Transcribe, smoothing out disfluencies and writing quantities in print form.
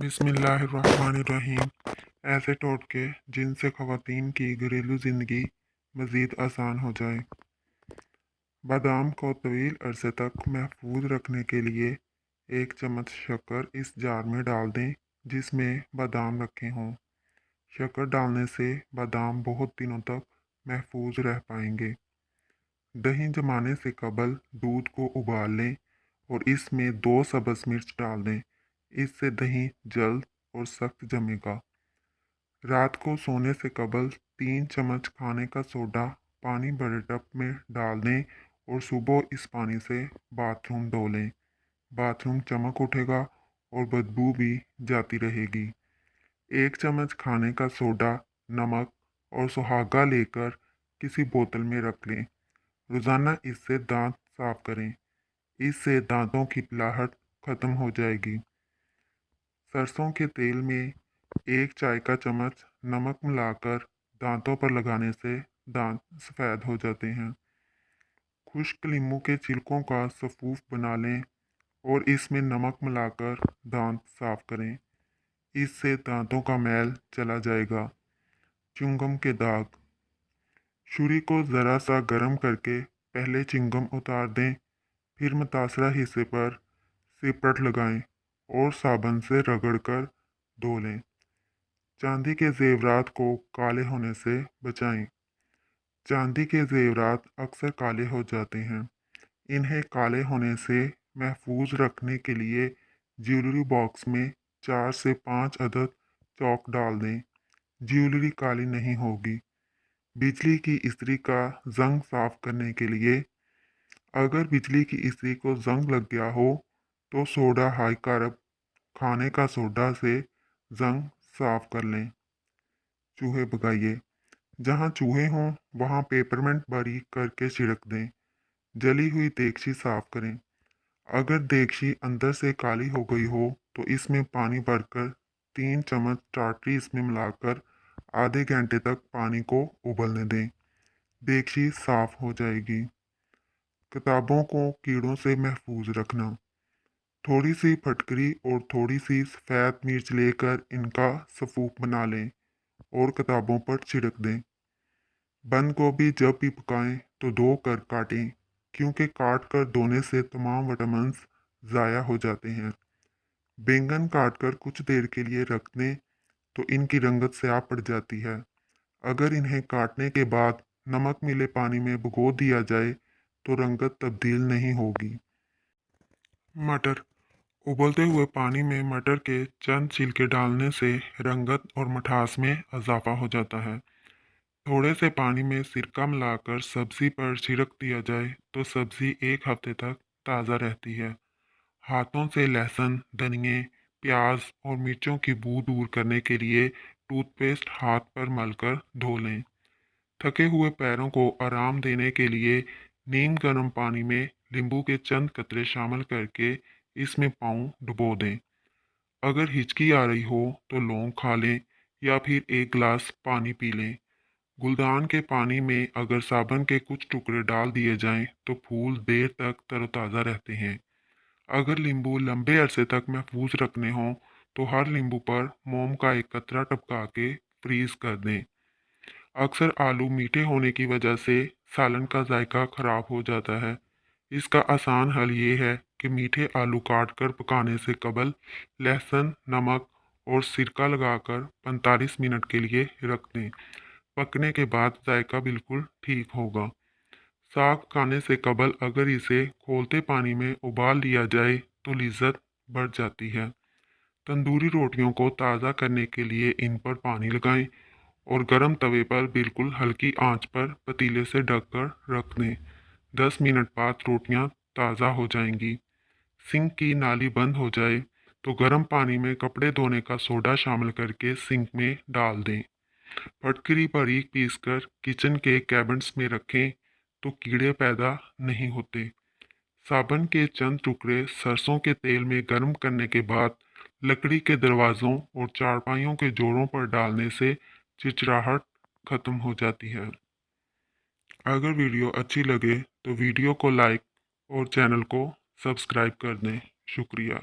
बिस्मिल्लाहिर्रहमानिर्रहीम। ऐसे टोटके जिनसे ख़वातीन की घरेलू ज़िंदगी मज़ीद आसान हो जाए। बादाम को तवील अरसे तक महफूज रखने के लिए 1 चम्मच शक्कर इस जार में डाल दें जिसमें बादाम रखे हों। शक्कर डालने से बादाम बहुत दिनों तक महफूज रह पाएंगे। दही जमाने से कबल दूध को उबाल लें और इसमें 2 सब्ज़ मिर्च डाल दें। इससे दही जल्द और सख्त जमेगा। रात को सोने से कबल 3 चम्मच खाने का सोडा पानी भरे टब में डाल दें और सुबह इस पानी से बाथरूम धो लें। बाथरूम चमक उठेगा और बदबू भी जाती रहेगी। 1 चम्मच खाने का सोडा, नमक और सुहागा लेकर किसी बोतल में रख लें। रोज़ाना इससे दांत साफ करें। इससे दांतों की पिलाहट ख़त्म हो जाएगी। सरसों के तेल में 1 चाय का चम्मच नमक मिलाकर दांतों पर लगाने से दांत सफ़ेद हो जाते हैं। खुश्क नींबू के छिलकों का सफ़ूफ बना लें और इसमें नमक मिलाकर दांत साफ करें। इससे दांतों का मैल चला जाएगा। च्युइंगम के दाग। छुरी को ज़रा सा गर्म करके पहले च्युइंगम उतार दें, फिर मुतासरा हिस्से पर सिपट लगाएं और साबुन से रगड़कर धो लें। चांदी के जेवरात को काले होने से बचाएं। चांदी के जेवरात अक्सर काले हो जाते हैं। इन्हें काले होने से महफूज रखने के लिए ज्वेलरी बॉक्स में 4 से 5 अदद चौक डाल दें। ज्वेलरी काली नहीं होगी। बिजली की इस्त्री का जंग साफ करने के लिए, अगर बिजली की इस्त्री को जंग लग गया हो तो सोडा हाइकार्ब खाने का सोडा से जंग साफ कर लें। चूहे भगाइए। जहाँ चूहे हों वहाँ पेपरमेंट बारीक करके छिड़क दें। जली हुई देगची साफ करें। अगर देगची अंदर से काली हो गई हो तो इसमें पानी भरकर 3 चम्मच टाटरी इसमें मिलाकर आधे घंटे तक पानी को उबलने दें। देगची साफ हो जाएगी। किताबों को कीड़ों से महफूज रखना। थोड़ी सी फटकरी और थोड़ी सी सफ़ेद मिर्च लेकर इनका सफ़ूफ बना लें और किताबों पर छिड़क दें। बंद गोभी जब भी पकाएं तो धो कर काटें, क्योंकि काट कर धोने से तमाम विटामिन्स ज़ाया हो जाते हैं। बैंगन काट कर कुछ देर के लिए रख दें तो इनकी रंगत स्याह पड़ जाती है। अगर इन्हें काटने के बाद नमक मिले पानी में भिगो दिया जाए तो रंगत तब्दील नहीं होगी। मटर। उबलते हुए पानी में मटर के चंद छिलके डालने से रंगत और मिठास में इजाफा हो जाता है। थोड़े से पानी में सिरका मिलाकर सब्जी पर छिड़क दिया जाए तो सब्जी 1 हफ्ते तक ताज़ा रहती है। हाथों से लहसुन, धनिए, प्याज और मिर्चों की बू दूर करने के लिए टूथपेस्ट हाथ पर मलकर धो लें। थके हुए पैरों को आराम देने के लिए नीम गर्म पानी में नींबू के चंद कतरे शामिल करके इसमें पाँव डुबो दें। अगर हिचकी आ रही हो तो लौंग खा लें या फिर 1 गिलास पानी पी लें। गुलदान के पानी में अगर साबुन के कुछ टुकड़े डाल दिए जाएं तो फूल देर तक तरोताज़ा रहते हैं। अगर नींबू लंबे अरसे तक महफूज रखने हों तो हर नींबू पर मोम का 1 कतरा टपका के फ्रीज कर दें। अक्सर आलू मीठे होने की वजह से सालन का जायका ख़राब हो जाता है। इसका आसान हल ये है कि मीठे आलू काट कर पकाने से कबल लहसुन, नमक और सिरका लगाकर 45 मिनट के लिए रख दें। पकने के बाद जायका बिल्कुल ठीक होगा। साग पकाने से कबल अगर इसे खोलते पानी में उबाल लिया जाए तो लिज्जत बढ़ जाती है। तंदूरी रोटियों को ताज़ा करने के लिए इन पर पानी लगाएं और गरम तवे पर बिल्कुल हल्की आंच पर पतीले से ढककर रख दें। 10 मिनट बाद रोटियां ताज़ा हो जाएंगी। सिंक की नाली बंद हो जाए तो गर्म पानी में कपड़े धोने का सोडा शामिल करके सिंक में डाल दें। फटकरी बारीक पीसकर किचन के कैबिनेट्स में रखें तो कीड़े पैदा नहीं होते। साबुन के चंद टुकड़े सरसों के तेल में गर्म करने के बाद लकड़ी के दरवाज़ों और चारपाइयों के जोड़ों पर डालने से चिरचिराहट खत्म हो जाती है। अगर वीडियो अच्छी लगे तो वीडियो को लाइक और चैनल को सब्सक्राइब कर दें। शुक्रिया।